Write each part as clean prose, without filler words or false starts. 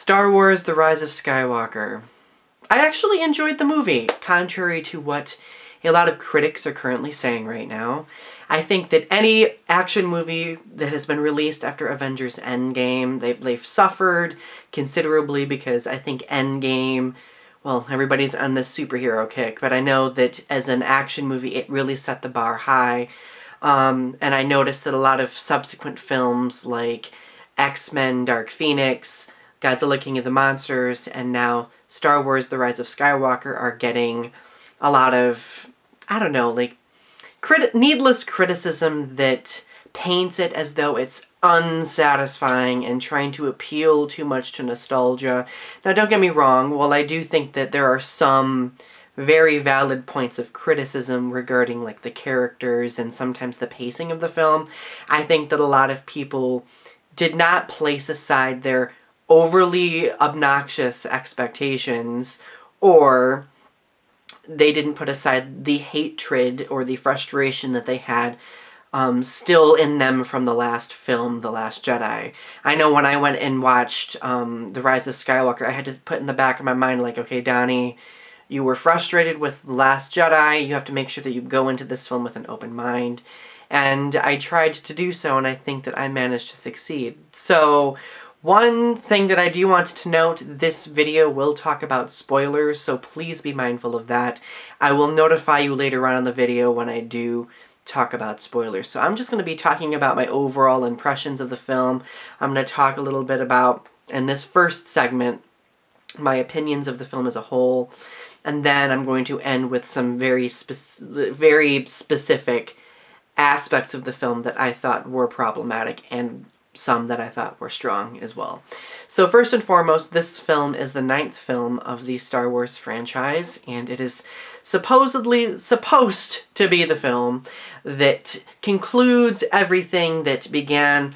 Star Wars: The Rise of Skywalker. I actually enjoyed the movie, contrary to what a lot of critics are currently saying right now. I think that any action movie that has been released after Avengers Endgame, they've suffered considerably because I think Endgame, well, everybody's on this superhero kick, but I know that as an action movie, it really set the bar high. And I noticed that a lot of subsequent films like X-Men, Dark Phoenix, Godzilla King of the Monsters, and now Star Wars: The Rise of Skywalker are getting a lot of, I don't know, like, needless criticism that paints it as though it's unsatisfying and trying to appeal too much to nostalgia. Now, don't get me wrong, while I do think that there are some very valid points of criticism regarding, like, the characters and sometimes the pacing of the film, I think that a lot of people did not place aside their overly obnoxious expectations, or they didn't put aside the hatred or the frustration that they had still in them from the last film, The Last Jedi. I know when I went and watched The Rise of Skywalker, I had to put in the back of my mind, like, okay, Donny, you were frustrated with The Last Jedi, you have to make sure that you go into this film with an open mind. And I tried to do so, and I think that I managed to succeed. So, one thing that I do want to note, this video will talk about spoilers, so please be mindful of that. I will notify you later on in the video when I do talk about spoilers. So I'm just going to be talking about my overall impressions of the film. I'm going to talk a little bit about, in this first segment, my opinions of the film as a whole, and then I'm going to end with some very specific aspects of the film that I thought were problematic, and some that I thought were strong as well. So first and foremost, this film is the 9th film of the Star Wars franchise, and it is supposedly supposed to be the film that concludes everything that began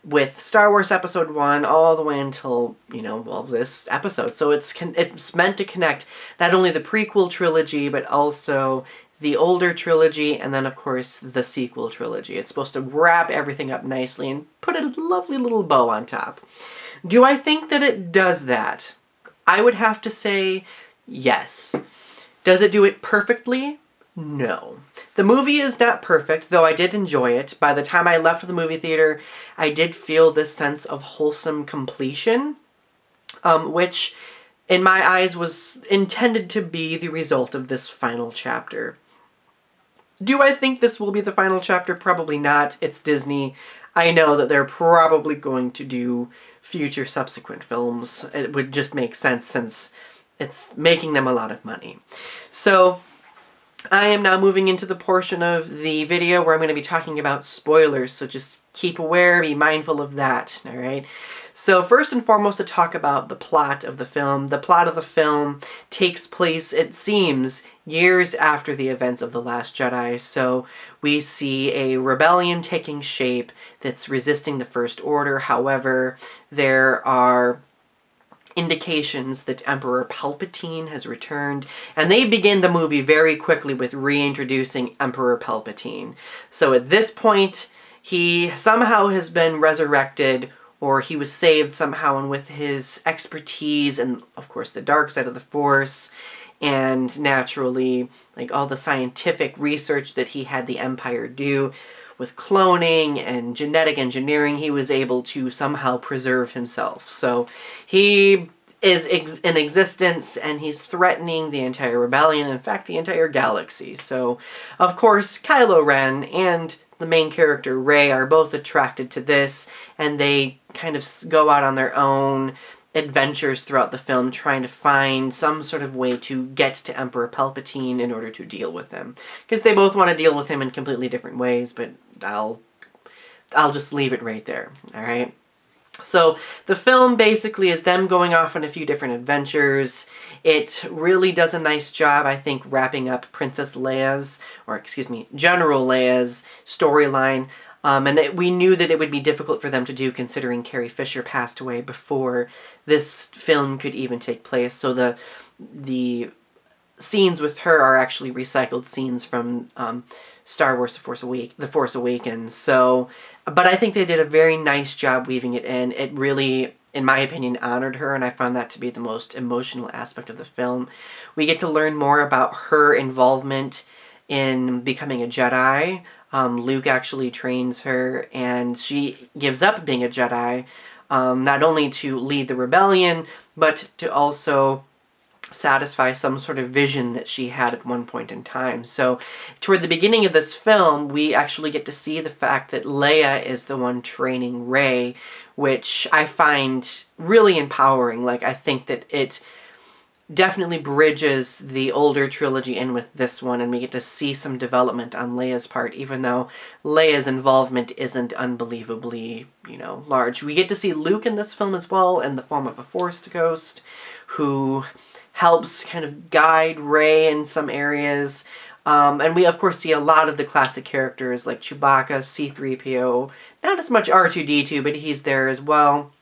with Star Wars Episode 1 all the way until, you know, well, this episode. So it's meant to connect not only the prequel trilogy, but also the older trilogy, and then, of course, the sequel trilogy. It's supposed to wrap everything up nicely and put a lovely little bow on top. Do I think that it does that? I would have to say yes. Does it do it perfectly? No. The movie is not perfect, though I did enjoy it. By the time I left the movie theater, I did feel this sense of wholesome completion, which, in my eyes, was intended to be the result of this final chapter. Do I think this will be the final chapter? Probably not. It's Disney. I know that they're probably going to do future subsequent films. It would just make sense since it's making them a lot of money. So, I am now moving into the portion of the video where I'm going to be talking about spoilers, so just keep aware, be mindful of that, alright? So first and foremost, to talk about the plot of the film. The plot of the film takes place, it seems, years after the events of The Last Jedi. So we see a rebellion taking shape that's resisting the First Order. However, there are indications that Emperor Palpatine has returned, and they begin the movie very quickly with reintroducing Emperor Palpatine. So at this point, he somehow has been resurrected, or he was saved somehow, and with his expertise and, of course, the dark side of the Force, and naturally, like, all the scientific research that he had the Empire do with cloning and genetic engineering, he was able to somehow preserve himself. So he is in existence, and he's threatening the entire rebellion, in fact, the entire galaxy. So, of course, Kylo Ren and the main character, Rey, are both attracted to this, and they kind of go out on their own adventures throughout the film, trying to find some sort of way to get to Emperor Palpatine in order to deal with him. Because they both want to deal with him in completely different ways, but I'll just leave it right there, alright? So, the film basically is them going off on a few different adventures. It really does a nice job, I think, wrapping up Princess Leia's, or excuse me, General Leia's storyline. And we knew that it would be difficult for them to do, considering Carrie Fisher passed away before this film could even take place. So the scenes with her are actually recycled scenes from Star Wars: The Force Awakens. So, but I think they did a very nice job weaving it in. It really in my opinion, honored her, and I found that to be the most emotional aspect of the film. We get to learn more about her involvement in becoming a Jedi. Luke actually trains her, and she gives up being a Jedi, not only to lead the rebellion, but to also satisfy some sort of vision that she had at one point in time. So toward the beginning of this film, we actually get to see the fact that Leia is the one training Rey, which I find really empowering. Like, I think that it definitely bridges the older trilogy in with this one, and we get to see some development on Leia's part, even though Leia's involvement isn't unbelievably, large. We get to see Luke in this film as well, in the form of a Force Ghost, who helps kind of guide Rey in some areas. And we, of course, see a lot of the classic characters like Chewbacca, C-3PO, not as much R2-D2, but he's there as well.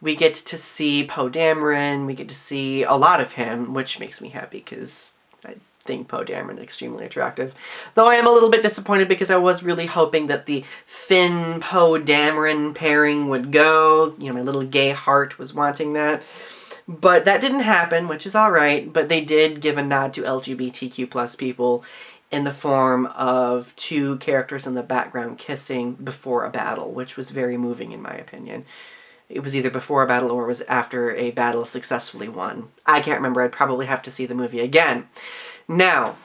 We get to see Poe Dameron, we get to see a lot of him, which makes me happy because I think Poe Dameron is extremely attractive. Though I am a little bit disappointed because I was really hoping that the Finn-Poe Dameron pairing would go. My little gay heart was wanting that. But that didn't happen, which is alright, but they did give a nod to LGBTQ+ people in the form of two characters in the background kissing before a battle, which was very moving in my opinion. It was either before a battle or it was after a battle successfully won. I can't remember, I'd probably have to see the movie again. Now,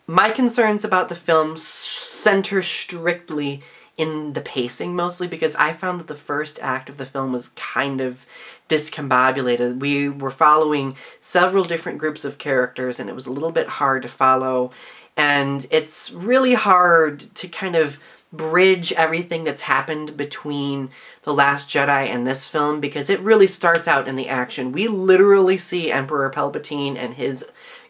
my concerns about the film center strictly in the pacing mostly, because I found that the first act of the film was kind of discombobulated. We were following several different groups of characters, and it was a little bit hard to follow, and it's really hard to kind of bridge everything that's happened between The Last Jedi and this film, because it really starts out in the action. We literally see Emperor Palpatine and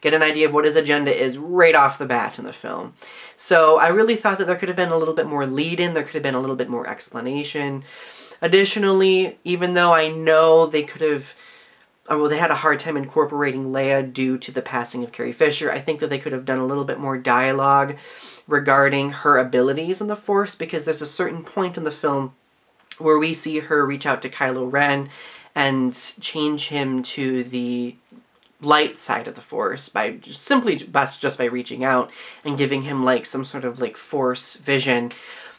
get an idea of what his agenda is right off the bat in the film. So I really thought that there could have been a little bit more lead-in, there could have been a little bit more explanation. Additionally, even though I know they could have, they had a hard time incorporating Leia due to the passing of Carrie Fisher, I think that they could have done a little bit more dialogue regarding her abilities in the Force, because there's a certain point in the film where we see her reach out to Kylo Ren and change him to the light side of the Force by just by reaching out and giving him like some sort of like Force vision.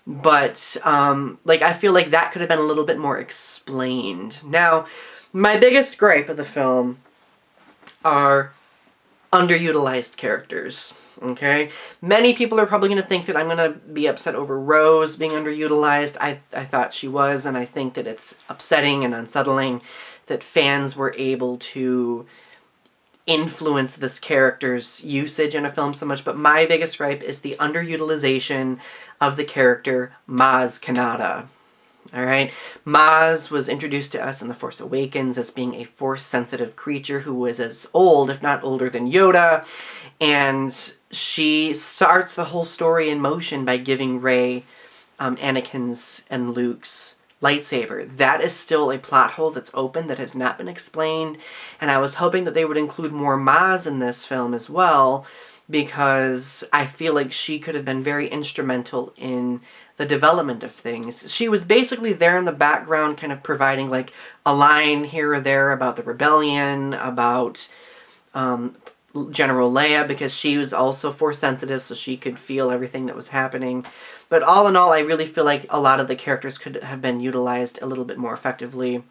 But I feel like that could have been a little bit more explained. Now, my biggest gripe of the film are underutilized characters. Okay? Many people are probably going to think that I'm going to be upset over Rose being underutilized. I thought she was, and I think that it's upsetting and unsettling that fans were able to influence this character's usage in a film so much, but my biggest gripe is the underutilization of the character Maz Kanata. Alright? Maz was introduced to us in The Force Awakens as being a Force-sensitive creature who was as old, if not older, than Yoda, and she starts the whole story in motion by giving Rey Anakin's and Luke's lightsaber. That is still a plot hole that's open, that has not been explained, and I was hoping that they would include more Maz in this film as well, because I feel like she could have been very instrumental in the development of things. She was basically there in the background, kind of providing like a line here or there about the rebellion, about General Leia, because she was also Force sensitive, so she could feel everything that was happening. But all in all, I really feel like a lot of the characters could have been utilized a little bit more effectively.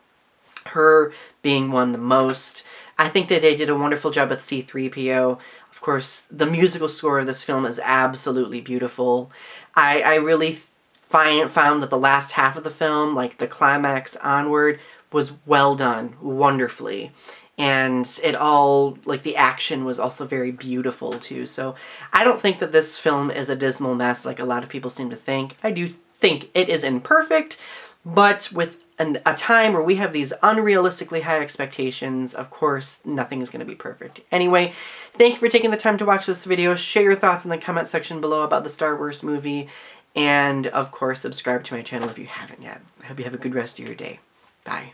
Her being one the most. I think that they did a wonderful job with C-3PO. Of course, the musical score of this film is absolutely beautiful. I really found that the last half of the film, like the climax onward, was well done, wonderfully. And it all, like the action was also very beautiful too. So I don't think that this film is a dismal mess like a lot of people seem to think. I do think it is imperfect, but with a time where we have these unrealistically high expectations, of course, nothing is going to be perfect. Anyway, thank you for taking the time to watch this video. Share your thoughts in the comment section below about the Star Wars movie. And, of course, subscribe to my channel if you haven't yet. I hope you have a good rest of your day. Bye.